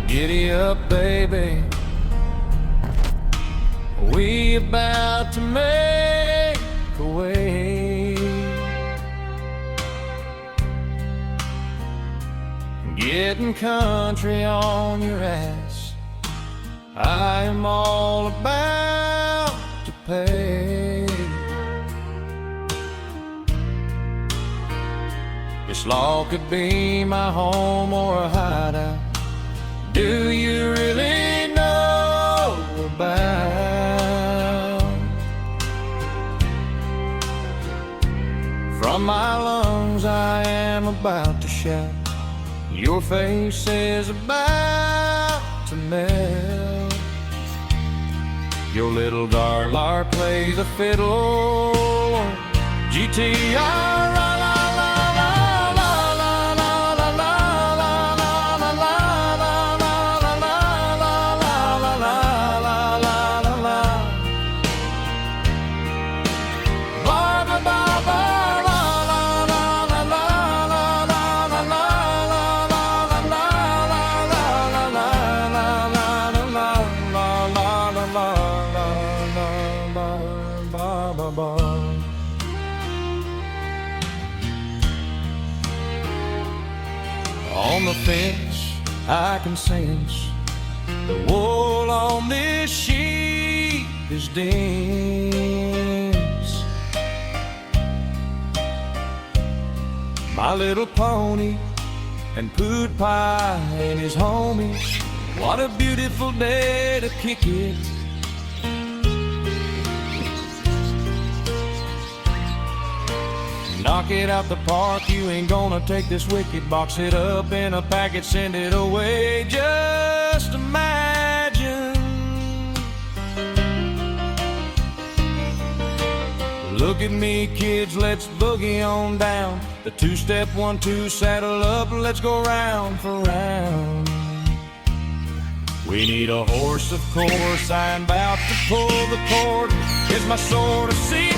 Giddy up, baby, we about to make a way. Getting country on your ass, I am all about to pay. This law could be my home or a hideout. Do you really know about? From my lungs I am about to shout. Your face is about to melt. Your little garlar play the fiddle. GTR, la la la la la la la la la la la la la la la. Barbara, Barbara, la la la la la la la la la la. On the fence, I can sense the wool on this sheep is dense. My little pony and Poot Pie and his homies, what a beautiful day to kick it. Knock it out the park, you ain't gonna take this wicked. Box it up in a packet, send it away. Just imagine. Look at me, kids, let's boogie on down. The two-step, 1-2, saddle up, let's go round for round. We need a horse, of course, I'm about to pull the cord. Here's my sword of sea.